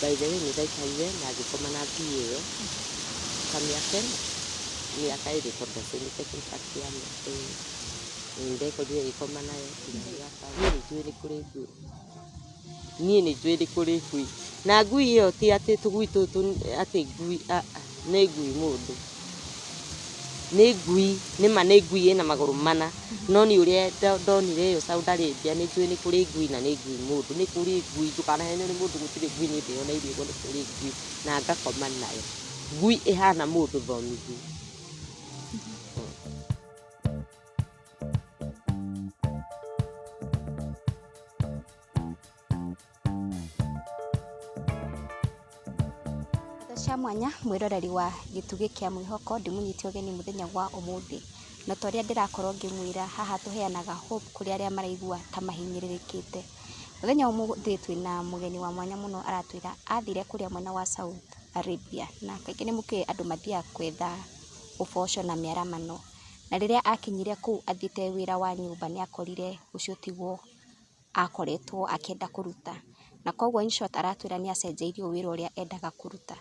by the way nĩndaikarire na ngĩkoma na ngui ĩyo ta mĩaka ĩrĩ tondũ ndacenjete contract ya mĩaka ĩrĩ. Nĩndekorire ngĩkoma nayo nginya gĩaka. Niĩ nĩnjũĩ nĩ kũrĩ ngui. Na ngui ĩyo ti atĩ tũgui tũtũ atĩ ngui nĩ ngui mũndũ. Nĩ ngui, nĩma nĩ ngui ĩna magũrũ mana. No niĩ ũrĩa ndonire ĩyo Saudi Arabia nĩnjũĩ nĩ kũrĩ ngui na nĩ ngui mũndũ. Nĩ kũrĩ ngui, ndũkanahenio nĩ mũndũ gũtirĩ ngui niĩ ndĩyoneire ũguo nĩ kũrĩ ngui na ngakoma nayo. Ngui ĩhana mũndũ thomithie. Cia mwanya mwiroreri wa gĩtugĩ kĩa mwĩhoko ndĩmunyite ũgeni mũthenya wa ũmũthĩ na torĩa ndĩrakorwo ngĩmwĩra haha tũheanaga hope kũrĩ arĩa maraigua ta mahinyĩrĩrĩkĩte. Mũthenya ũmũthĩ twĩna mũgeni wa mwanya mũno aratwĩra athire kũrĩa mwena wa Saudi Arabia na kaingĩ nĩ mũkĩrĩ andũ mathiaga kwetha ũboco na mĩaramano, na rĩrĩa akinyire kũu athiĩte wĩra wa nyũmba nĩ akorire ũcio tiguo akoretwo akĩenda kũruta, na koguo in short aratwĩra nĩ acenjeirio wĩra ũrĩa endaga kũruta.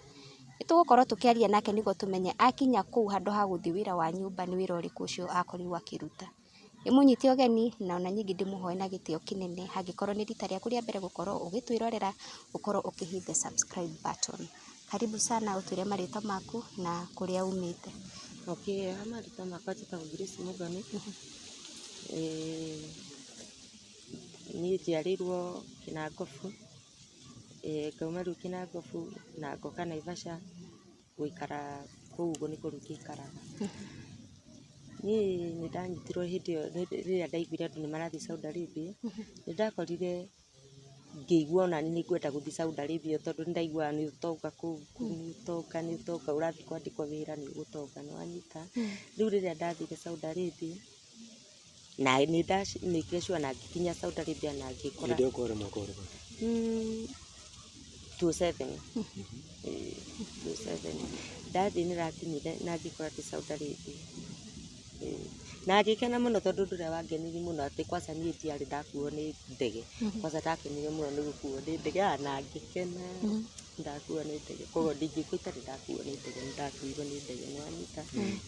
Nĩtũgũkorwo tũkĩaria nake nĩguo tũmenye akinya kũu handũ ha gũthiĩ wĩra wa nyũmba nĩ wĩra ũrĩkũ ũcio akorirwo akĩruta. Nĩmunyite ũgeni na ona nyingĩ ndĩmũhoe na gĩtĩo kĩnene, hangĩkorwo nĩ rita rĩaku rĩa mbere gũkorwo ũgĩtwĩrorera ũkorwo ũkĩhit the subscribe button. Karibu sana, ũtwĩre marĩtwa maku na kũrĩa umĩte. Okay, marĩtwa makwa njĩtagwo Grace Muthoni. Niĩ njiarĩirwo Kinangobu. Ngauma rĩu Kinangobu na ngoka Naivasha gũikara kũu ũguo nĩ kũu ngĩikaraga. Niĩ nĩndanyitirwo hĩndĩ ĩyo rĩrĩa ndaiguire andũ nĩmarathiĩ Saudi Arabia. Nĩndakorire ngĩigua onani nĩngwenda gũthiĩ Saudi Arabia tondũ nĩndaiguaga nĩ ũtonga kũu, nĩ ũtonga ũrathiĩ kwandĩkwo wĩra nĩ ũtonga nĩwanyita. Rĩu rĩrĩa ndathire Saudi Arabia na nĩndamĩkire sure na ngĩkinya Saudi Arabia na ngĩkora. Hĩndĩ ĩyo kwarĩ mwaka ũrĩkũ? 27. 27. Ndathiĩ nĩrakinyire na ngĩkora ndĩ Saudi Arabia. Na ngĩkena mũno tondũ ũndũ ũrĩa wangenirie mũno atĩ kwanza niĩ ndiarĩ ndakuo nĩ ndege. Kwanza ndakenire mũno nĩ gũkuo nĩ ndege na ngĩkena ndakuo nĩ ndege. Koguo ndingĩkua itarĩ ndakuo nĩ ndege, nĩndakuirwo nĩ ndege nĩwanyita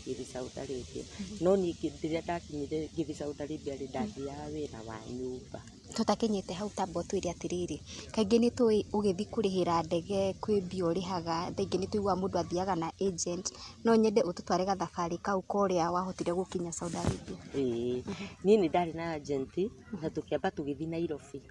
ngĩthiĩ Saudi Arabia. No niĩ rĩrĩa ndakinyire ngĩthiĩ Saudi Arabia ndathiaga wĩra wa nyũmba. Tũtakinyĩte hau tamba ũtwĩre atĩrĩrĩ, kaingĩ nĩtũĩ ũgĩthiĩ kũrĩhĩra ndege kwĩ mbia ũrĩhaga, thaingĩ nĩtũiguaga mũndũ athiaga na agent, no nyende ũtũtware gathabarĩ kau korĩa wahotire gũkinya Saudi Arabia. Niĩ nĩ ndarĩ na agent na tũkĩamba tũgĩthiĩ Nairobi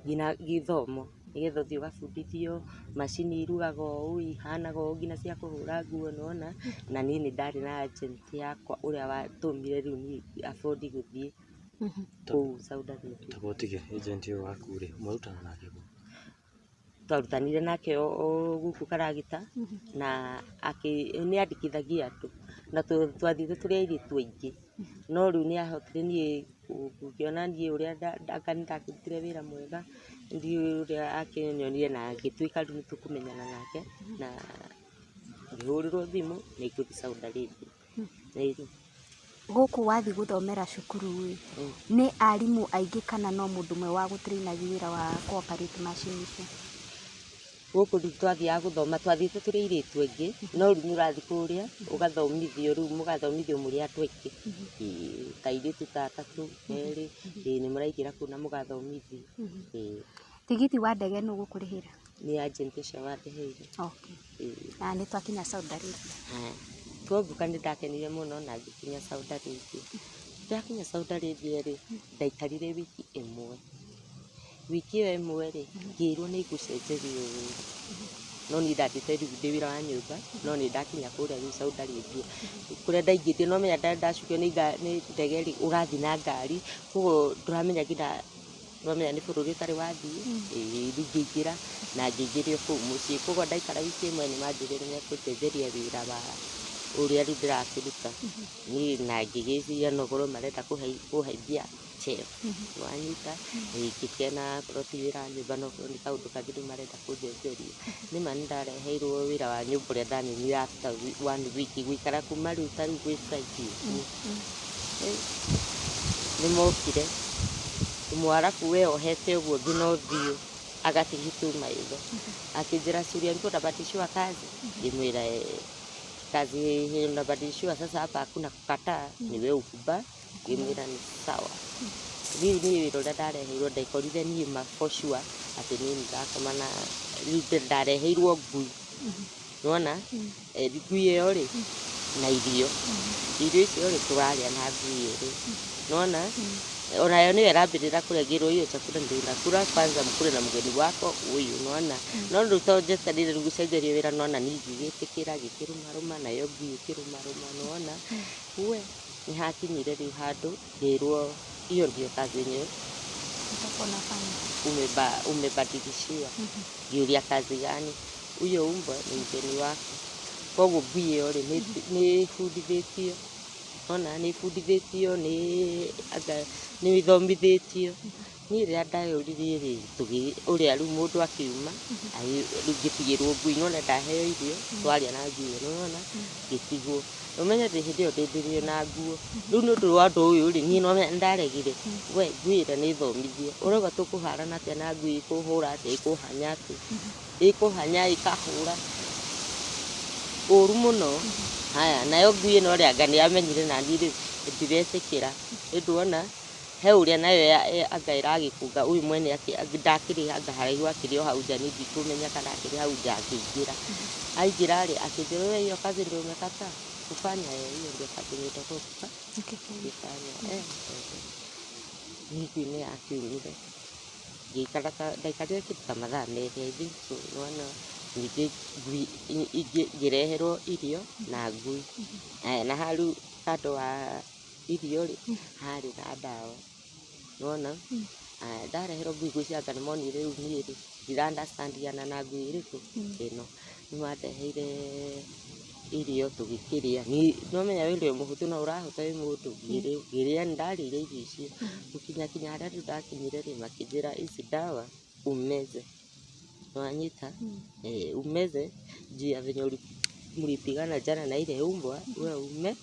nginya gĩthomo nĩgetha ũthiĩ ũgabundithio macini irugaga ũũ, ihanaga ũũ, nginya cia kũhũra nguo nĩwona. Na niĩ nĩ ndarĩ na agent yakwa ũrĩa watũmire rĩu niĩ afford gũthiĩ kũu Saudi Arabia. Tabotige agent ũyũ waku rĩ, mwarutana nake kũ? Twarutanire nake gũkũ Karagita na nĩandĩkithagia andũ na twathiĩte tũrĩ airĩtu aingĩ. No rĩu nĩahotire niĩ ngĩona niĩ ũrĩa ndakĩrutire wĩra mwega, ndiũĩ ũrĩa akĩnyonire na ngĩtuĩka rĩu nĩtũkũmenyana nake na ngĩhũrĩrwo thimũ na ngĩthiĩ Saudi Arabia. Gũkũ wathiĩ gũthomera cukuru nĩ arimũ aingĩ kana no mũndũ ũmwe wa gũtrainagia wĩra wa kũ-operate macini icio? Gũkũ rĩu twathiaga gũthoma twathiĩte tũrĩ airĩtu aingĩ, no rĩu nĩũrathiĩ kũrĩa ũgathomithio, rĩu mũgathomithio mũrĩ andũ aingĩ ta airĩtu ta atatũ erĩ nĩmũraingĩra kũu na mũgathomithio. Tigiti wa ndege nũ ũgũkũrĩhĩra? Nĩ agent ũcio wandĩhĩire. Na nĩtwakinya Saudi Arabia. Twambuka nĩndakenire mũno na ngĩkinya Saudi Arabia. Ndakinya Saudi Arabia rĩ, ndaikarire wiki ĩmwe. Wiki ĩyo ĩmwe rĩ, ngĩrwo nĩngũcenjerio wĩra. No niĩ ndathiĩte rĩu ndĩ wĩra wa nyũmba, no nĩndakinya kũrĩa rĩu Saudi Arabia. Kũrĩa ndaingĩrire nomenya ndacukio nĩ ndege rĩ, ũrathiĩ na ngari, koguo ndũramenya nginya nĩwamenya nĩ bũrũri ũtarĩ wathiĩ. Rĩu ngĩingĩra na ngĩingĩrio kũu mũciĩ, koguo ndaikara wiki ĩmwe nĩmanjĩrĩire nĩmekũnjenjeria wĩra wa ũrĩa rĩu ndĩrakĩruta. Niĩ na ngĩgĩciria no gũkorwo marenda kũhaithia cheo nĩwanyita. Ngĩkena korwo ti wĩra wa nyũmba no korwo nĩ kaũndũ kangĩ rĩu marenda kũnjenjeria. Nĩma nĩndareheirwo wĩra wa nyũmba ũrĩa ndanonire after 1 week gũikara kuma rĩu ta rĩu gwĩ Friday ũguo. Nĩmokire Mwarabu we ohete ũguo nginya ũthiũ agatigithia maitho akijira Suria niko unabadilishwa kazi, ngimwira kazi hii unabadilishwa sasa, hapa hakuna kukataa, ni wewe ukuba, ngimwira ni sawa. Riu ni wira uria ndareheirwo ndaikorire nie ma for sure ati ni ndakomana riu ndareheirwo ngui, nona ngui iyo ri na irio icio ri turaria na ngui iri, nona onayo niyo irambirira kurengerwo iyo chakula ndinakura kwanza mkure na mgeni wako uyu, nona no riu to njetanire riu gucenjeria wira, nona ni ngigitikira gikirumaruma nayo ngui ikirumaruma, nona we ni hakinyire riu handu ngirwo hiyo ndio kazi yenyewe umebadilishiwa. Ngiuria kazi gani? Huyo umbwa ni mgeni wako, koguo ngui iyo ri ni fundithitio, ona ni fundithitio, ni ithomithitio. Ni riria ndayuririe ri uria riu mundu akiuma riu ngitigirwo ngui, nona ndaheo irio twaria na ngui ino, nona ngitigwo umenye ati hindi iyo ndindirio na nguo. Riu ni undu wa undu uyu ri nie no ndaregire we ngui ira ni thomithie, urauga tukuharana atia na ngui ikuhura atia, ikuhanya atia, ikuhanya ikahura uru muno. Haya nayo ngui ino ri anga ni amenyire na ni riu ndiretikira, nduona he uria nayo anga iragikunga uyu mwene ndakiri anga haraihu akiri o hau nja, ni ndikumenya kana akiri hau nja akiingira. Aingira ri akinjira we hiyo kazi ndio umekataa kufanya, hiyo ndio kazi nitakupa kufanya. Ngui yakiumire ndaikarire kitu ta mathaa merĩ hivi, nona ningĩ ngui ngĩreherwo irio na ngui. Na hau kando wa irio ri harĩ na ndawa, nona ndareherwo ngui ngwĩciria anga nĩmonire rĩu niĩ ri ndira-understandiana na ngui ĩrĩkũ ĩno, nĩmandeheire irio tũgĩkĩrĩa. Nĩwamenya wĩra ũyũ mũhũthũ no ũrahota wĩ mũndũ, ngĩrĩa nĩndarĩire irio icio gũkinya harĩa rĩu ndakinyire ri makĩnjĩra ici ndawa umeze, wanyita umeze juu ya venye mlipigana jana na ile umbwa, wewe ume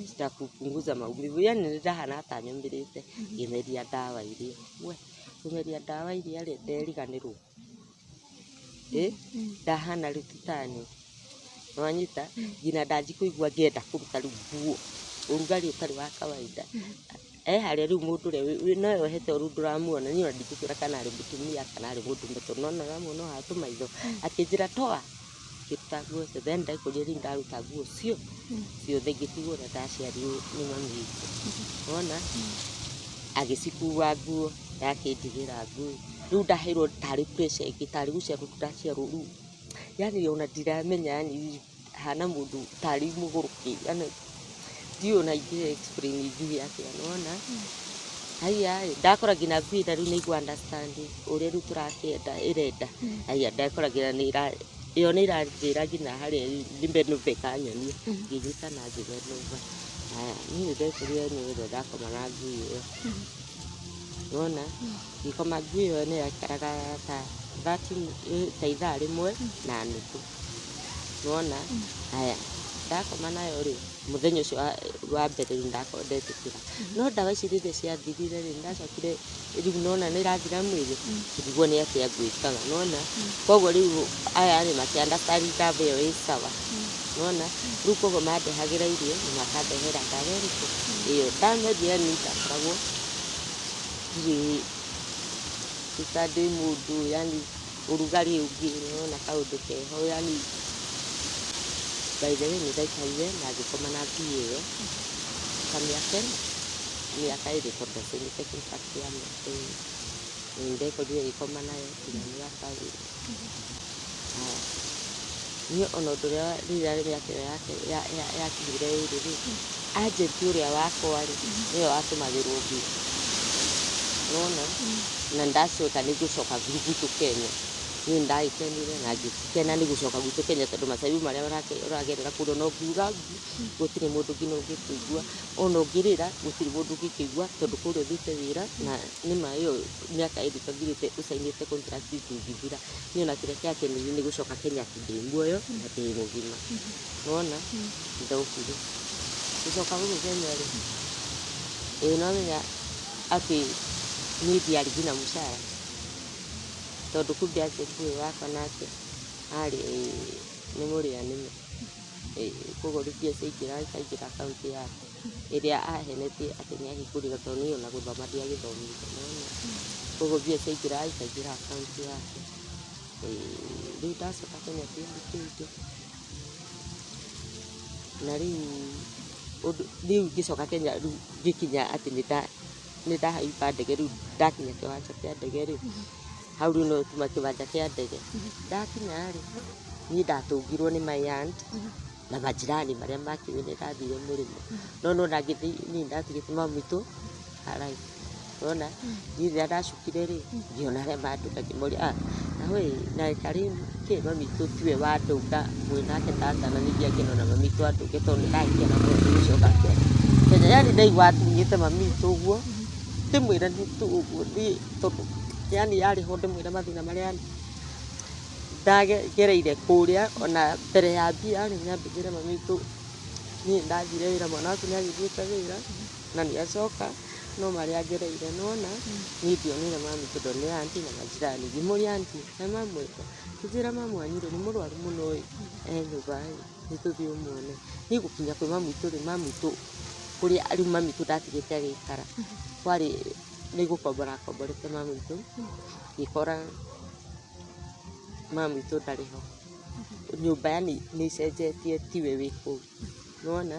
zitakupunguza maumivu. Yani nindahana hata nyumirite ngimeria ndawa iria, we kumeria ndawa iria ri nderiganirwo ndahana rutitani, wanyita ngina ndanjikuigua ngienda kuruta riu nguo, urugari utari wa kawaida. Haria riu mundu uria no yohete uru nduramuona, ni ona ndikukwira kana ari mutumia kana ari mundu muto, nona ramuona hatu maitho akinjira toa ngĩruta nguo ciothe, ndaikũria riu ndaruta nguo ciothe ngĩtigwo ũrĩa ndaciarirwo nĩ mami witũ, wona agĩcikua nguo akĩndigĩra ngui. Riu ndaheirwo tarĩ pressure ĩngĩ tarĩ gũciarwo ndaciarwo riu, yani ona ndiramenya, yani hana mũndũ tarĩ mũgũrũki, yani ndiũĩ ona ingĩ explain ngui atĩa, nona haya ndakora ngina ngui riu nĩigua understand ũrĩa riu tũrakĩenda ĩrenda. Haya ndakora ngina iyo nĩ iranjĩra ngina harĩa nimbenuve kanyonie, ngĩnyita na ngĩbenuva. Haya niĩ nĩndekorire nĩwĩra ndakoma na ngui ĩyo, nona ngĩkoma ngui ĩyo nĩyaikaraga ta ithaa rĩmwe na nuthu, nona. Haya ndakoma nayo ri muthenya ucio wa mbere ndakorwo ndetĩkĩra, no ndawa ici rĩrĩa ciathirire ri ndacokire riu nona nĩirathira mwĩrĩ, ngĩrigwo nĩ atĩa ngwĩkaga, nona. Koguo riu aya nĩ makĩ-understand ndawa ĩyo ĩ sawa, nona. Riu koguo mandehagĩra irio na makandehera ndawa ĩrĩkũ ĩyo ndameria, ni ndakoragwo ndĩ mũndũ, yani ũrugarĩ ũngĩ, nona kaũndũ keho, yani by the way nĩndaikarire na ngĩkoma na ngui ĩyo mĩaka ĩrĩ tondũ ndacenjete contract ya mĩaka ĩrĩ, nĩndekorire ngĩkoma nayo nginya mĩaka ĩrĩ. Niĩ ona ũndũ ũrĩa rĩrĩa mĩaka ĩyo yakinyire ĩrĩ ri, agent ũrĩa wakwa ri nĩwe watũmagĩrwo ngui, nona. Na ndacoka nĩngũcoka gwitũ Kenya, niĩ nĩndagĩkenire na ngĩkena nĩ gũcoka gwitũ Kenya, tondũ macaibu marĩa ũragerera kũrĩa ona ũngiuga gũtirĩ mũndũ nginya ũngĩkũigua, ona ũngĩrĩra gũtirĩ mũndũ ũngĩkũigua, tondũ kũrĩa ũthiĩte wĩra na nĩma ĩyo mĩaka ĩrĩ tũthirĩte ũcainĩte contract ĩngĩthira. Niĩ ona kĩrĩa kĩangenirie nĩ gũcoka Kenya atĩ ndĩ muoyo na ndĩ mũgima, nona. Ndaukire gũcoka gũkũ Kenya ri nĩwamenya atĩ niĩ ndiarĩ nginya mũcara, tondũ kumbe agent ũyũ wakwa nake arĩ nĩ mũrĩa nĩme koguo rĩu mbia ciaingĩra ikaingĩra akaunti yake ĩrĩa ahenetie atĩ nĩ ahingũrĩra tondũ niĩ ona gũthoma ndiagĩthomire nĩwona koguo mbia ciaingĩra ikaingĩra akaunti yake rĩu ndacoka Kenya ndiandĩkĩtwo na rĩu ngĩcoka Kenya rĩu ngĩkinya atĩ nĩndahaiba ndege rĩu ndakinya kĩwanja kĩa ndege rĩu hau rĩu no tuma kĩwanja kĩa ndege ndakinya rĩ niĩ ndatũngirwo nĩ my aunt na majirani marĩa makiuga nĩndathire mũrĩmo no nona ngĩthiĩ niĩ ndatigĩte mami witũ haraihu nona niĩ rĩrĩa ndacukire rĩ ngĩona arĩa manduka ngĩmoria na we na tarĩ kĩ mami witũ tiwe wandũnga mwĩ nake tata na ningĩ angĩnona mami witũ andũnge tondũ nĩndahĩtia na mũndũ gũcoka Kenya yani ndaigua atunyĩte mami witũ ũguo ndĩmwĩre nĩ tu ũguo niĩ tondũ yani yarĩho ndĩmwĩre mathĩna marĩa ndagereire kũrĩa ona mbere ya mbia nĩ nyambĩrĩire mami witũ niĩ ndathire wĩra mwana waku nĩagĩthiĩte wĩra na nĩacoka no marĩa ngereire nona niĩ ndionire mami tondũ nĩ aunty na majirani ngĩmũria aunty he mamwĩta ngĩnjĩra mamu wanyu rĩ nĩ mũrwaru mũno ĩ nyũmba nĩtũthiĩ ũmuone niĩ gũkinya kwĩ mami witũ rĩ mami witũ kũrĩa rĩu mami witũ ndatigĩte agĩikara kwarĩ nĩ gũkombora akomborete mami witũ ngĩkora mami witũ ndarĩ ho nyũmba yani nĩ ĩcenjetie tiwe wĩ kũu nĩwona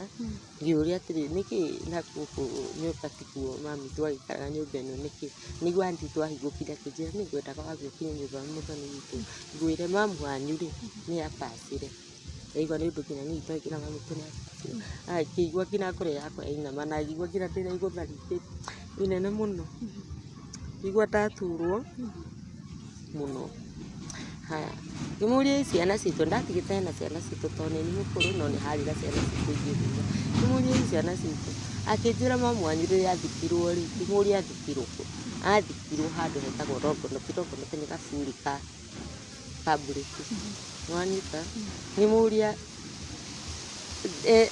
ngĩũria atĩrĩ nĩkĩ na gũkũ nyũmba tikuo mami witũ agĩikaraga nyũmba ĩno nĩkĩ nĩguo aunty witũ ahingũkire akĩnjĩra nĩ ngwendaga wambe ũkinye nyũmba ya mũthoni witũ ngwĩre mamu wanyu rĩ nĩ abacire ndaigua nĩ ũndũ nginya niĩ itoĩ nginya mami witũ nĩ abacire ngĩigua nginya ngoro yakwa yainama na ngĩigua nginya ndĩna igũtha inene mũno ngĩigua ndaturwo mũno haya ngĩmũria ciana citũ ndatigĩte hena ciana citũ tondũ nĩ niĩ mũkũrũ no nĩ harĩra ciana citũ ingĩ thutha ngĩmũria ciana citũ akĩnjĩra mamu wanyu rĩrĩa athikirwo rĩ ngĩmũria athikirwo kũ athikirwo handũ hetagwo Longonot nĩ gaburi ka mburĩki nĩwanyita ngĩmũria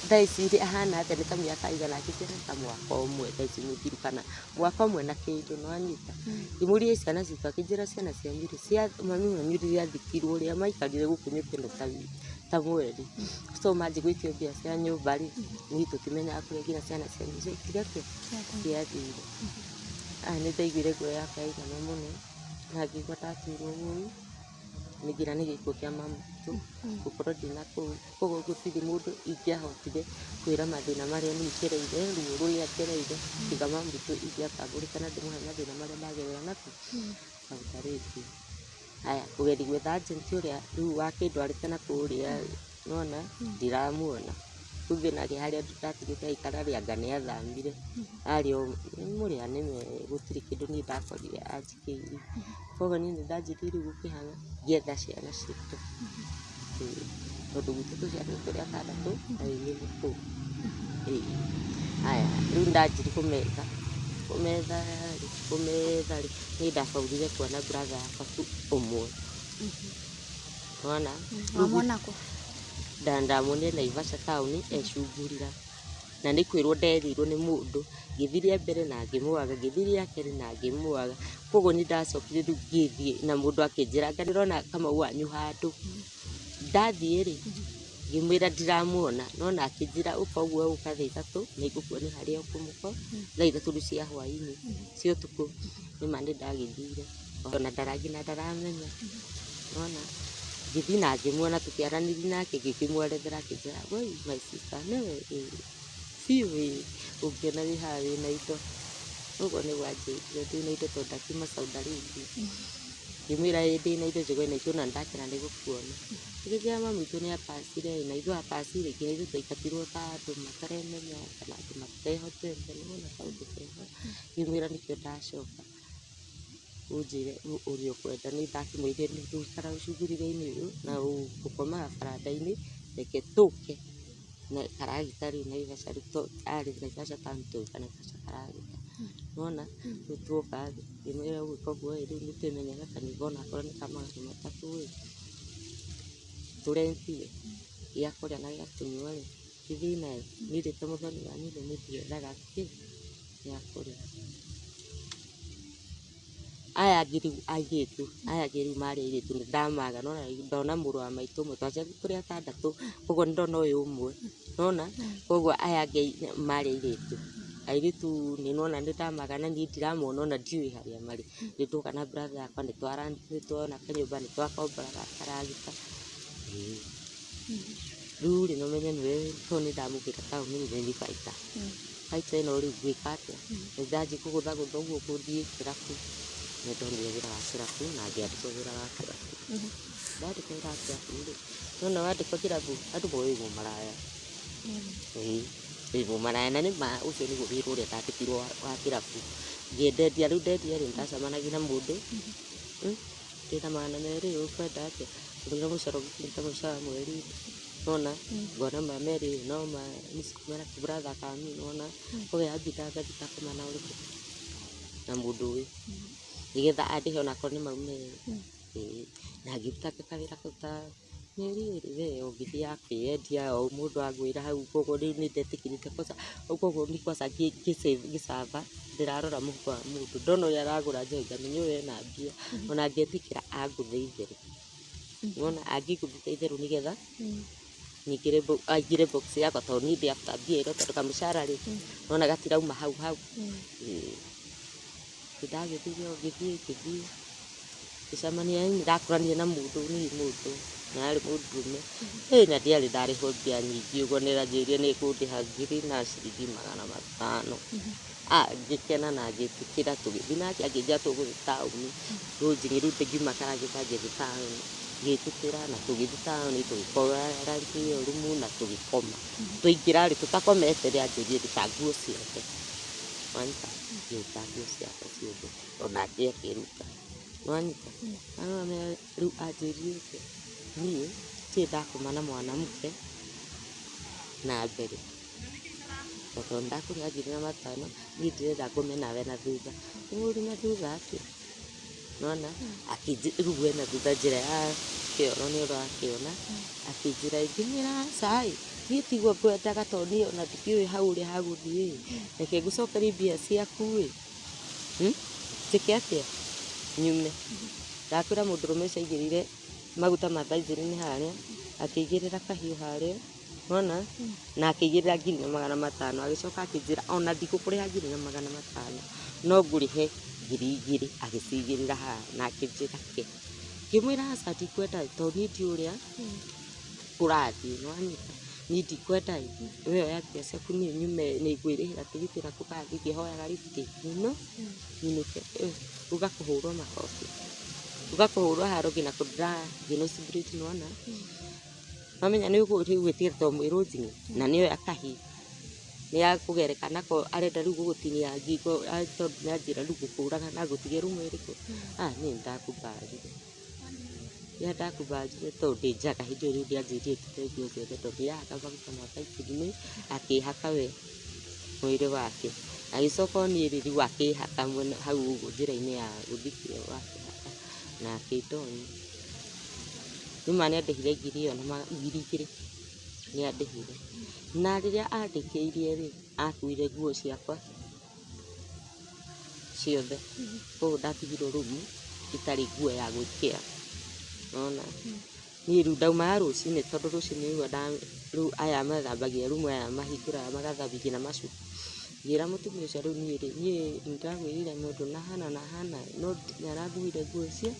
thaa ici rĩ ahana atĩa nĩ ta mĩaka igana akĩnjĩra ta mwaka ũmwe thaa ici mũthiru kana mwaka ũmwe na kĩndũ nĩwanyita ngĩmũria ciana citũ akĩnjĩra ciana cianyu rĩ cia mami wanyu rĩrĩa athikirwo rĩ maikarire gũkũ nyũmba ĩno ta mweri so manjĩ gwĩtio mbia cia nyũmba rĩ niĩ tũtimenyaga kũrĩa nginya ciana cianyu ciathire nĩndaiguire ngoro yakwa yainama mũno na ngĩigua ndaturwo mũno nĩngira nĩ gĩkuũ kĩa mami witũ gũkorwo ndina kũu koguo gũtirĩ mũndũ ingĩahotire kwĩra mathĩna marĩa niĩ ngereire ruo rũrĩa ngereire tiga mami witũ ingĩatambũrĩka na ndĩmũhe mathĩna marĩa ndagerera nakũ Saudi Arabia haya kũgeria gwetha agent ũrĩa rĩu wakĩndwarĩte na kũrĩa nĩwona ndiramuona rĩu thĩna harĩa ndatigĩte aikara rĩ anga nĩathamire arĩ o mũrĩa nĩme gũtirĩ kĩndũ niĩ ndakorire anjĩkĩire koguo niĩ nĩndanjĩrire rĩu gũkĩhana ngĩetha ciana citũ tondũ gwitũ tũciarĩirwo tũrĩ atandatũ na niĩ mũkũrũ haya rĩu ndanjĩrire kũmetha rĩ niĩ ndabaũrire kuona brother yakwa tu ũmwe nĩwona wamwona kũ ndamuonire Naivasha taũni ecungurira na nĩ kwĩrwo nderirwo nĩ mũndũ ngĩthiĩ rĩa mbere na ngĩmwaga ngĩthiĩ rĩa kerĩ na ngĩmwaga koguo nĩ ndacokire rĩu ngĩthiĩ na mũndũ akĩnjĩra anga ndĩrona Kamau wanyu handũ ndathiĩ rĩ ngĩmwĩra ndiramuona no na akĩnjĩra ũka ũguo ũka thaa ithatũ nĩngũkuonia harĩa ũkũmũkora thaa ithatũ rĩu cia hwaĩ-inĩ cia ũtukũ nĩma nĩndagĩthire ona ndaramenya nĩwona ngĩthiĩ na ngĩmuona tũkĩaranĩria nake ngĩkĩmwerethera akĩnjĩra woi my sister nĩwe biũ ũngĩona wĩ haha wĩna indo ũguo nĩguo anjĩrire ndĩna indo tondũ ndakiuma Saudi Arabia ngĩmwĩra ndĩna indo njũgũ na itũ na ndakena nĩ gũkuona ngĩnjĩra mami witũ nĩ abacire na ithuĩ abacire nginya ithuĩ twaingatirwo ta andũ mataremenya kana andũ matehotete nĩwona kaũndũ kega ngĩmwĩra nĩkĩo ndacoka ũnjĩre ũrĩa ũkwenda nĩ ndakĩmwĩrire nĩ ngũikara ũcugurĩre-inĩ ũyũ na gũkomaga baranda-inĩ reke tũke na karagita rĩu Naivasha arĩ Naivasha town tũgĩũka Naivasha karagita nĩwona rĩu tuoka thĩ ngĩmwĩra ũgwĩka ũguo rĩu nĩtwĩmenyaga kanitha onakorwo nĩ ka magana matatũ tũrentie gĩa kũrĩa na gĩa kũnyua rĩ gĩthiĩ nayo nĩndĩte mũthoni wanyu rĩ nĩndĩethaga gĩa kũrĩa aya ngiri airĩtu aya ngiri marĩ airĩtu nĩ ndamaga nona ndona mũrũ wa maitũ ũmwe twaciarirwo tũrĩ atandatũ koguo nĩ ndona ũyũ ũmwe nona koguo aya angĩ marĩ airĩtu nĩ nona nĩ ndamaga na niĩ ndiramona ona ndiũĩ harĩa marĩ nĩtwoka na brother yakwa nĩtwona kanyũmba nĩtwakombora karagita rĩu rĩ nĩũmenye nĩwe tondũ nĩ ndamũkĩra taũni nĩ baita baita ĩno rĩu ngwĩka atĩa nĩndanjia kũgũthagũtha ũguo gũthiĩ kĩrabu nĩndonire wĩra wa kĩrabu na ngĩandĩkwo wĩra wa kĩrabu ndandĩkwo wĩra wa kĩrabu rĩ nona wandĩkwo kĩrabu andũ moĩ wĩ mũmaraya wĩ mũmaraya na nĩma ũcio nĩguo wĩra ũrĩa ndandĩkirwo wa kĩrabu ngĩendendia rĩu ndendia rĩ nĩndacemanagia na mũndũ ndĩna magana merĩ ũkwenda atĩa ngũrĩra mũcoro gũkinyĩte mũico wa mweri nona ngona maya merĩ noma nĩcikumana kĩ brother kami nona koguo yambinda ngathi ngakoma na ũrĩkũ na mũndũ ũyũ nĩgetha andĩhe onakorwo nĩ mau merĩ na ngĩrutaga kawĩra kau ta mĩeri ĩrĩ we ũngĩthiaga kwĩyendia o mũndũ angwĩra hau koguo rĩu nĩndetĩkĩrĩte koguo nĩ kwanza ngĩcaba ndĩrarora mũhuko wa mũndũ ndona ũrĩa aragũra njohi ngamenya ũyũ ena mbia ona ngĩetĩkĩra angũthe itherũ nona angĩngũthĩte itherũ nĩgetha aingĩre box yakwa tondũ niĩ ndĩ after mbia ĩno tondũ kamũcara rĩ nona gatirauma hau nĩndagĩthire o ngĩthiĩ ngĩcemania nĩndakũranire na mũndũ na arĩ mũndũrũme na ndiarĩ ndarĩhwo mbia nyingĩ ũguo nĩranjĩrire nĩkũndĩha 2,500 ngĩkena na ngĩtĩkĩra tũgĩthiĩ nake akĩnjĩra tũgũthiĩ taũni rũnjinĩ rũu ngiuma karagita ngĩthiĩ taũni ngĩtĩkĩra na tũgĩthiĩ taũni tũgĩkora rangi ĩyo rumu na tũgĩkoma twaingĩra rĩ tũtakomete rĩ anjĩrire ruta nguo ciake wanyita ngĩruta nguo ciake ciothe onake akĩruta wanyita rĩu anjĩrire niĩ ndirĩ ndakoma na mwanamke na mbere tondũ ndakũrĩa ngiri na matano niĩ ndirenda ngome nawe na thutha ũrĩ na thutha atĩa nona rĩu we na thutha njĩra ya kĩoro nĩ ũrakĩona akĩnjĩra ngĩmwĩra aca niĩ tiguo ngwendaga tondũ niĩ ona ndikĩũĩ hau ũrĩa hagũthiĩ reke ngũcokerie mbia ciaku njĩke atĩa nyume ndakwĩra mũndũrũme ũcio aigĩrĩire maguta ma thaicĩri-inĩ harĩa akĩigĩrĩra kahiũ harĩa nona na akĩigĩrĩra 2,500 agĩcoka akĩnjĩra ona ndigũkũrĩha 2,500 no ngũrĩhe 2,000 agĩcigĩrĩra haha na akĩnjĩra ke ngĩmwĩra aca ndikwenda tondũ niĩ ndiũĩ ũrĩa kũrathiĩ nĩwanyita niĩ ndikwenda we oya mbia ciaku niĩ nyume nĩngwĩrĩhĩra tigiti na kũgathiĩ ngĩhoyaga ribiti nyinũke ũgakũhũrwo makobi ũgakũhũrwo haro nginya kũndĩrathiĩ North Bridge nĩwona wamenya nĩ ũgwĩtigĩra tondũ mwĩ rũnjinĩ na nĩoya kahi nĩakũgereka nako arenda rĩu gũgũtinia ngingo tondũ nĩanjĩra rĩu ngũkũraga na ngũtige rumu ĩrĩkũ niĩ nĩndakũbanjire tondũ ndĩ njaga hĩndĩ ĩyo rĩu ndĩanjĩrire tũte nguo ciothe tondũ ndĩrahaka maguta ma thaicĩri-inĩ akĩhaka we mwĩrĩ wake agĩcoka niĩ rĩu akĩhaka hau ũguo njĩra-inĩ ya gũthiĩ kĩrĩa wakĩhaka na akĩndonia nĩma nĩandĩhire 2,000 nĩandĩhire na rĩrĩa andĩkĩirie rĩ akuire nguo ciakwa ciothe koguo ndatigirwo rumu itarĩ nguo ya gwĩkĩra nona niĩ rĩu ndaumaga rũcinĩ tondũ rũcinĩ rĩu aya mathambagia rumu aya mahingũraga magathambia nginya macuka ngĩra mũtumia ũcio rĩu niĩ nĩndagwĩrire mũndũ na hana no nĩaranguire nguo icio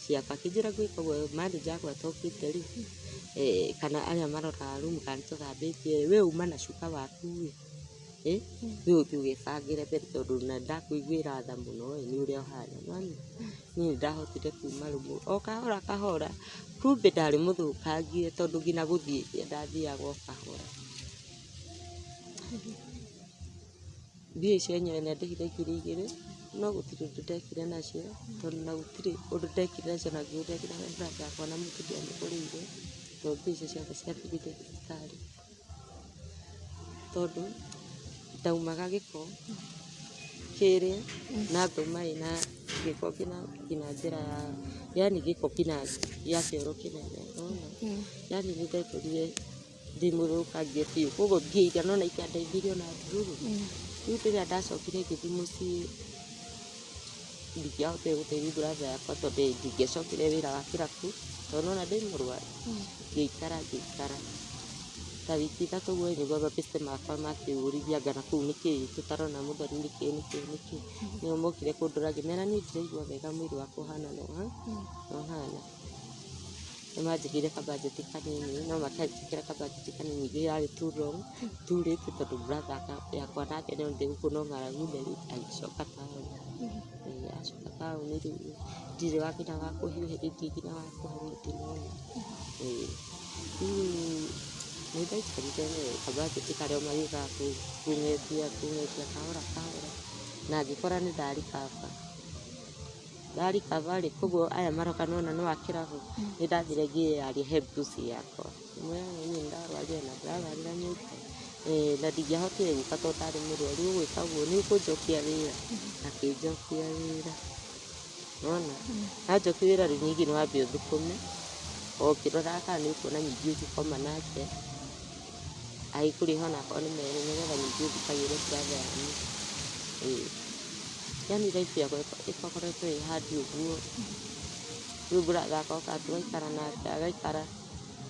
ciakwa akĩnjĩra gwĩka ũguo manager akwa atokĩte rĩu kana arĩa maroraga rumu kana nĩtũthambĩtie we uma na cuka waku we ũthiĩ ũgĩbangĩre mbere tondũ na ndakũiguĩra tha mũno nĩ ũrĩa ũhana niĩ nĩndahotire kuma rumu o kahora kahora kumbe ndarĩ mũthũkangie tondũ nginya gũthiĩ ndathiaga o kahora mbia icio enyewe nĩandĩhire 2,000 no gũtirĩ ũndũ ndekire nacio tondũ na gũtirĩ ũndũ ndekire nacio na ngĩũndekire na brother yakwa na mũndũ ndiamũkũrĩire tondũ mbia icio ciothe ciatigire thibitarĩ tondũ ndaumaga gĩko kĩrĩa na ngauma na gĩko kinya njĩra yani gĩko kinya gĩa kĩoro kĩnene nona yani nĩndekũrire ndĩmũthũkangie biũ koguo ngĩiga nona ikĩandeithirie ona ndururu rĩu rĩrĩa ndacokire ngĩthiĩ mũciĩ ndingĩahotire gũteithia brother yakwa tondũ ndingĩacokire wĩra wa kĩrabu tondũ nona ndĩ mũrwaru. Ngĩikara ta wiki ithatũ ũguo nĩguo mabeste makwa makĩũrithia ngana kũu nĩkĩĩ tũtarona mũthoni nĩkĩĩ. Nĩo mokire kũndora ngĩmera niĩ ndiraigua wega mwĩrĩ wakwa ũhana ũhana. Nĩmanjĩkĩrire kabajeti kanini no makĩnjĩkĩra kabajeti kanini yarĩ too long too late tondũ brother yakwa nake nĩonire gũkũ no ng'aragu theri agĩcoka taũni. Acoka taũni rĩu ndirĩ nginya wa kũhiũhĩrĩria nginya wa kũhe ndinona. Rĩu nĩndaikarire kabajeti karĩa magĩũkaga kũng'etia kahora na ngĩkora ndarikaba koguo aya maroka nona nĩ wa kĩrabu nĩndathire ngĩyaria help yakwa. Niĩ ndarwarire na ndĩrarwarĩra nyũmba na ndingĩahotire gũka tondũ ndarĩ mũrwaru. Ũgwĩka ũguo nĩũkũnjokia wĩra, akĩnjokia wĩra nĩwona. Anjokia wĩra rĩu ningĩ nĩwambe ũthũkũme ũkĩroraga kana nĩũkuona ningĩ ũngĩkoma nake agĩkũrĩha onakorwo nĩ merĩ nĩgetha ningĩ ũthikagĩre brother yanyu. Yani life yakwa ĩkoretwo ĩ hard ũguo. Rĩu brother agoka tũgaikara nake agaikara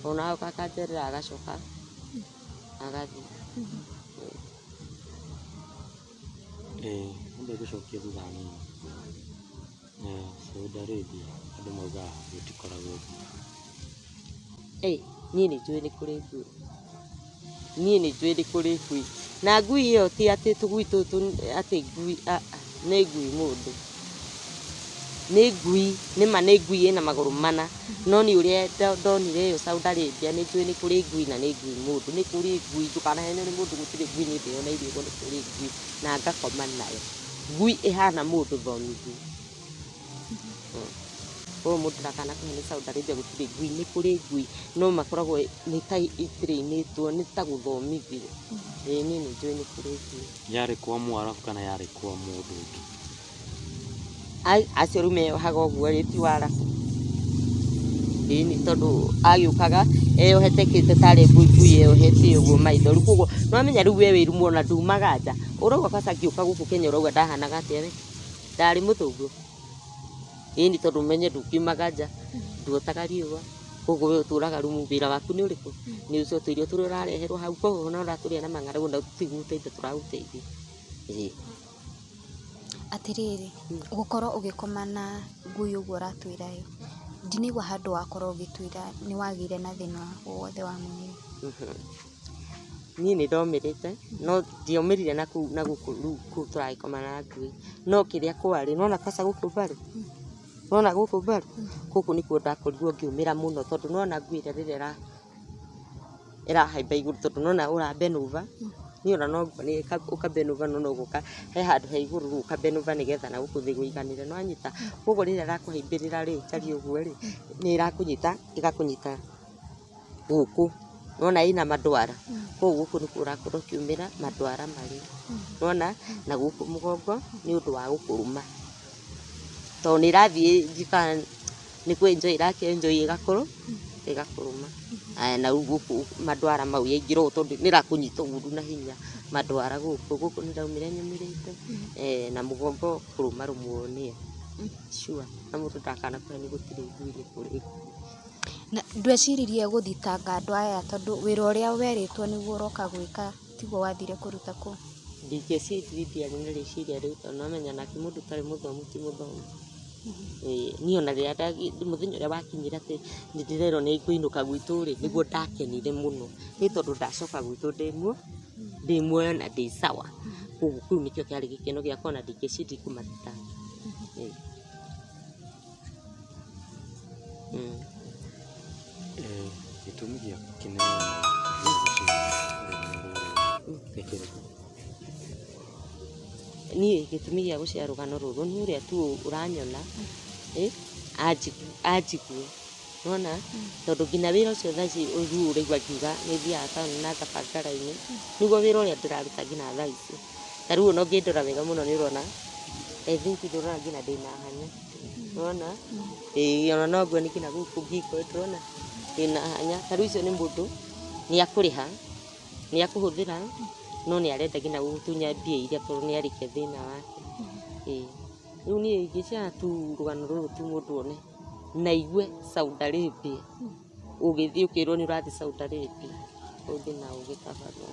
ona agoka akanjerera agacoka agathiĩ. Nyambe gũcokia thutha hanini. Saudi Arabia andũ maugaga gũtikoragwo ngui. Niĩ nĩnjũĩ nĩ kũrĩ ngui na ngui ĩyo ti atĩ tũgui tũtũ atĩ ngui nĩ ngui mũndũ. Nĩ ngui nĩma nĩ ngui ĩna magũrũ mana no niĩ ũrĩa ndonire ĩyo Saudi Arabia nĩnjũĩ nĩ kũrĩ ngui na nĩ ngui mũndũ. Nĩ kũrĩ ngui ndũkanahenio nĩ mũndũ gũtirĩ ngui niĩ ndĩyoneire ũguo nĩ kũrĩ ngui na ngakoma nayo. Ngui ĩhana mũndũ thomithia. Koguo mũndũ ndakanakũhe nĩ Saudi Arabia gũtirĩ ngui. Nĩ kũrĩ ngui no makoragwo nĩ ta ĩtrainĩtwo nĩ ta gũthomithio. Niĩ nĩnjũĩ nĩ kũrĩ ngui. Yarĩ kwa Mwarabu kana yarĩ kwa mũndũ ũngĩ? Acio rĩu meyohaga ũguo ti Warabu. Ĩni tondũ agĩũkaga eyohete kĩte tarĩ ngui eyohete ũguo maitho. Rĩu koguo nĩwamenya rĩu we wĩrumu ona ndumaga nja. Ũrauga kwanza ngĩũka gũkũ Kenya ũrauga ndahanaga atĩa we? Ndarĩ mũthũngũ. Ĩni tondũ ũmenye ndũkiumaga nja nduotaga riũa. Koguo we ũtũraga rumu wĩra waku nĩ ũrĩkũ? Nĩ ũcio tũirio tũrĩa ũrareherwo hau koguo ona ũratũrĩa na mang'aragu na tũtigũgũteithia tũragũteithia. Atĩrĩrĩ, gũkorwo ũgĩkoma na ngui ũguo ũratwĩra ĩ, ndinaigua handũ wakorwo ũgĩtwĩra nĩ wagĩire na thĩna wothe wa mwĩrĩ. Niĩ nĩndomĩrĩte no ndiaumĩrire na gũkũ rĩu kũu tũragĩkoma na ngui no kĩrĩa kwarĩ nĩwona kwanza gũkũ mbarĩ. Nĩwona gũkũ mbarĩ gũkũ nĩkuo ndakorirwo ngĩũmĩra mũno tondũ nĩwona ngui rĩrĩa ĩrahaimba igũrũ tondũ nĩwona ũra bend over. Niĩ ona no nguo ũka bend over no ũgũka he handũ he igũrũ rĩu ũka bend over nĩgetha na gũkũ thĩ gũiganĩre nĩwanyita. Koguo rĩrĩa ĩrakũhaimbĩrĩra rĩ ĩtariĩ ũguo rĩ nĩĩrakũnyita ĩgakũnyita gũkũ. Nĩwona ĩna mandwara koguo gũkũ nĩkuo ũrakorwo ũkiumĩra mandwara marĩ. Nĩwona na gũkũ mũgongo nĩ ũndũ wa gũkũrũma tondũ nĩĩrathiĩ nĩ kwenjoy ĩrakĩenjoy ĩgakũrũma. Na rĩu gũkũ mandwara mau yaingĩra ũũ tondũ nĩĩrakũnyita ũru na hinya mandwara gũkũ nĩndaumire nyũmĩrĩte na mũgongo kũrũmarũmwo nĩyo. Sure na mũndũ ndakanakũhe nĩ gũtirĩ ngui nĩ kũrĩ ngui. Na ndweciririe gũthitanga andũ aya tondũ wĩra ũrĩa werĩtwo nĩguo ũroka gwĩka tiguo wathire kũruta kũu? Ndingĩciria nĩ rĩciria rĩu tondũ nĩwamenya nake mũndũ ũtarĩ mũthomu ti mũthomu. Niĩ ona rĩrĩa mũthenya ũrĩa wakinyire atĩ nĩndĩrerwo nĩngũinũka gwitũ rĩ nĩguo ndakenire mũno nĩ tondũ ndacoka gwitũ ndĩ muoyo na ndĩ sawa. Koguo kĩu nĩkĩo kĩarĩ gĩkeno gĩakwa na ndingĩciria kũmathitanga. Gĩtũmi gĩa kĩnene niĩ gĩtũmi gĩa gũcea rũgano rũrũ nĩ ũrĩa tu ũranyona anjigue. Nĩwona tondũ nginya wĩra ũcio thaa ici rĩu ũraigua ngiuga nĩthiaga taũni na ngabanga raini nĩguo wĩra ũrĩa ndĩraruta nginya thaa ici. Ta rĩu ona ũngĩndora wega mũno nĩũrona I think ndĩrona nginya ndĩna hanya. Nĩwona ona noguo nĩ nginya gũkũ ngiko ndĩrona ndĩna hanya. Ta rĩu ũcio nĩ mũndũ nĩakũrĩha nĩakũhũthĩra no nĩarenda nginya gũgũtunya mbia iria tondũ nĩarĩkia thĩna wake. rĩu niĩ ingĩciara tu rũgano rũrũ tu mũndũ one na igue Saudi Arabia ũgĩthiĩ ũkĩrwo nĩ ũrathiĩ Saudi Arabia ũthiĩ na ũgĩtabarwo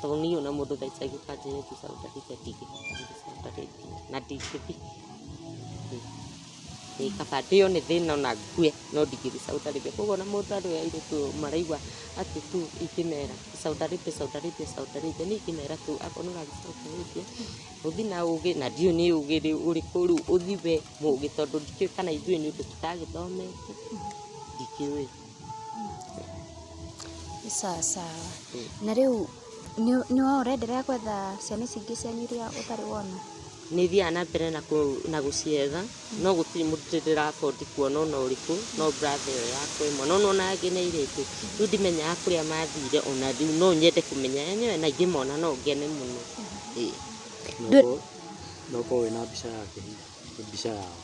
tondũ niĩ ona mũndũ thaa ici agĩkanjĩrĩria gũthiĩ Saudi Arabia ndingĩhota gũthiĩ Saudi Arabia na ndingĩthiĩ kaba ndĩone thĩna na ngue no ndingĩthiĩ Saudi Arabia koguo ona mũndũ andũ airĩtu maraigua atĩ tu ingĩmera Saudi Arabia Saudi Arabia Saudi Arabia niĩ ingĩmera tu akorwo nĩ ũrathiĩ Saudi Arabia ũthiĩ na ũgĩ na ndiũ nĩ ũgĩ ũrĩkũ rĩu ũthiĩ we mũgĩ tondũ ndikĩũĩ kana ithuĩ nĩ ũndũ tũtagĩthomete ndikĩũĩ. Sawa sawa. Na rĩu nĩ ũrenderea gwetha ciana ici ingĩ cianyu iria ũtarĩ wona? Nĩ thiaga na mbere na gũcietha no gũtirĩ mũndũ ndĩra afford kuona ona ũrĩkũ no brother ĩyo yakwa ĩmwe no nona angĩ nĩ airĩtu rĩu ndimenyaga kũrĩa mathire ona rĩu no nyende kũmenya enyewe na ingĩmona no ngene mũno. No ũkorwo wĩna mbica yake mbica yao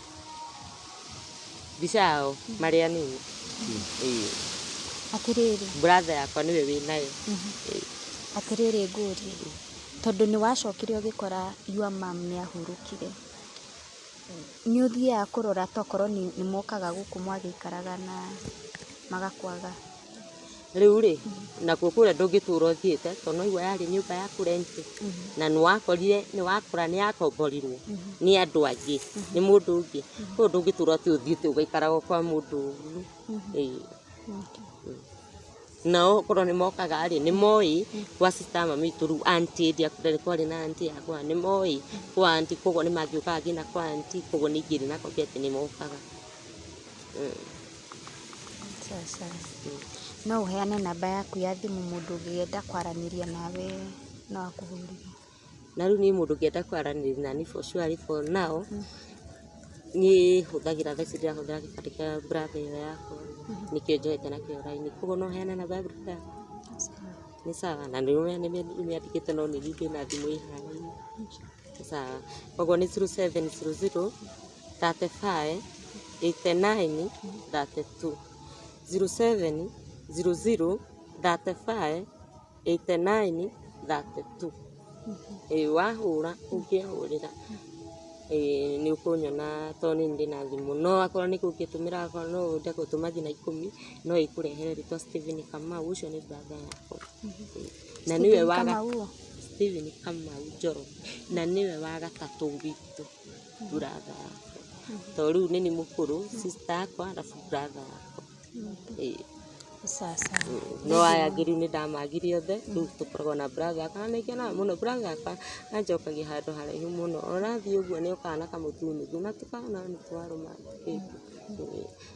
mbica yao marĩ anini. Atĩrĩrĩ brother yakwa nĩwe wĩnayo. Atĩrĩrĩ ngũrie tondũ nĩ wacokire ũgĩkora your mom nĩ ahurũkire nĩ ũthiaga kũrora tokorwo nĩ mokaga gũkũ mwagĩikaraga na magakwaga? Rĩu rĩ nakuo kũrĩa ndũngĩtũra ũthiĩte tondũ no igua yarĩ nyũmba ya kũrenti na nĩ wakora nĩ yakomborirwo nĩ andũ angĩ nĩ mũndũ ũngĩ koguo ndũngĩtũra atĩ ũthiĩte ũgaikaraga kwa mũndũ ũguo. Nao okorwo nĩ mokaga rĩ nĩ moĩ gwa sister mami witũ rĩu aunty ndiakũrĩ kwarĩ na aunty yakwa nĩ moĩ kwa aunty koguo nĩ mangĩũkaga nginya kwa aunty koguo nĩ ingĩrĩ na confidence atĩ nĩ mokaga. Sasa no ũheane namba yaku ya thimũ mũndũ ũngĩenda kwaranĩria nawe no akũhũrĩre? Na rĩu niĩ mũndũ ũngĩenda kwaranĩria nani for sure for now niĩ hũthagĩra thaa ici ndĩrahũthĩra gĩbandĩ kĩa brother ĩyo yakwa nĩkĩo njoete nakĩo raini koguo no heane namba ya brother yakwa? Nĩ sawa na nĩmĩandĩkĩte no nĩ ndĩna thimũ ĩhanaine. Sawa koguo nĩ 0700 35 89 32 0700 35 89 32. Wahũra ũngĩhũrĩra nĩ ũkũnyona tondũ nĩ ndĩ na thimũ no akorwo nĩ gũgĩtũmĩra akorwo no wende gũtũma nginya 10 no ĩkũrehere rĩtwa Stephen Kamau ũcio nĩ brother yakwa na nĩwe Stephen Kamau Njoro na nĩwe wa gatatũ gwitũ brother yakwa tondũ rĩu nĩ mũkũrũ sister yakwa arabu brother yakwa. Sasa no aya angĩ rĩu nĩ ndamagire othe rĩu tũkoragwo na brother yakwa na nĩkenaga mũno brother yakwa anjokagia handũ haraihu mũno onathiĩ ũguo nĩ okaga na kamũthunũthũ na tũkana nĩ twarũmanĩrĩte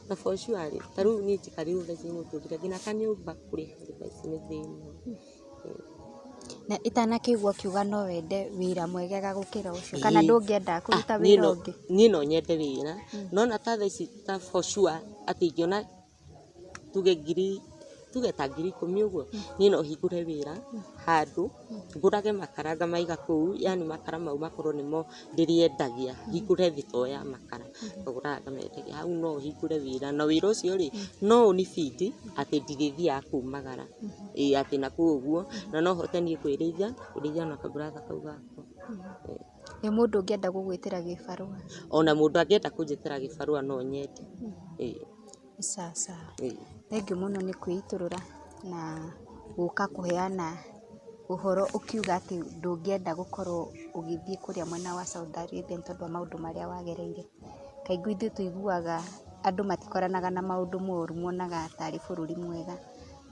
na for sure rĩ ta rĩu niĩ njikarĩirwo thaa ici mũtũrĩre nginya kanyũmba kũrĩha thaa ici nĩ thĩna. Na itanakĩigua kiuga no wende wĩra mwegega gũkĩra ũcio kana ndũngĩenda kũruta wĩra ũngĩ? Niĩ no nyende wĩra no na ta thaa ici ta for sure atĩ ingĩona tuge ta 10,000 ũguo niĩ no hingũre wĩra handũ ngũrage makara ngamaiga kũu yani makara mau makorwo nĩmo ndĩrĩendagia hingũre thitoo ya makara ngagũraga ngamendagia hau no hingũre wĩra na wĩra ũcio rĩ no ũnibindi atĩ ndirĩthiaga kumagara atĩ na kũu ũguo na no hote niĩ kwĩrĩithia na kabrother kau gakwa. Nĩ mũndũ ũngĩenda gũgwĩtĩra gĩbarũa? Ona mũndũ angĩenda kũnjĩtĩra gĩbarũa no nyende. Sasa thengiũ mũno nĩ kwĩitũrũra na gũka kũheana ũhoro ũkiuga atĩ ndũngĩenda gũkorwo ũgĩthiĩ kũrĩa mwena wa Saudi Arabia tondũ wa maũndũ marĩa wagereire. Kaingĩ ithuĩ tũiguaga andũ matikoranaga na maũndũ moru monaga tarĩ bũrũri mwega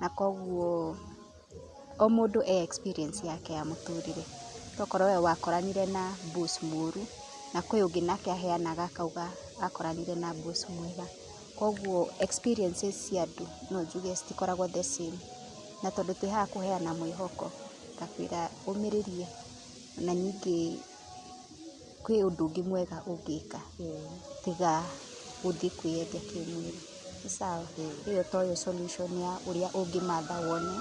na koguo o mũndũ experience yake ya mũtũrĩre. Tokorwo we wakoranire na boss mũru na kwĩ ũngĩ nake aheanaga akauga akoranire na boss mwega koguo experiences cia andũ no njuge citikoragwo the same na tondũ twĩ haha kũheana mwĩhoko ngakwĩra ũmĩrĩrie na ningĩ kwĩ ũndũ ũngĩ mwega ũngĩka tiga gũthiĩ kwĩyendia kĩmwĩrĩ. Sawa ĩyo toyo solution ya ũrĩa ũngĩmatha wone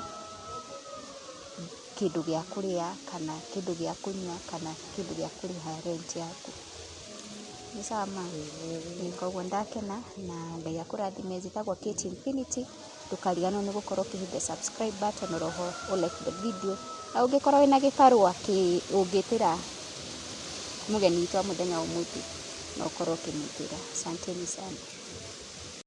kĩndũ gĩa kũrĩa kana kĩndũ gĩa kũnyua kana kĩndũ gĩa kũrĩha rent yaku. Nĩ sawa ma koguo ndakena na Ngai akũrathime. Njĩtagwo Kate Infinity. Ndũkariganĩrwo nĩ gũkorwo ũkĩhitha subscribe button oroho like the video na ũngĩkorwo wĩna gĩbarũa ũngĩtĩra mũgeni witũ wa mũthenya wa ũmũthĩ na ũkorwo ũkĩmwĩtĩra. Asanteni sana.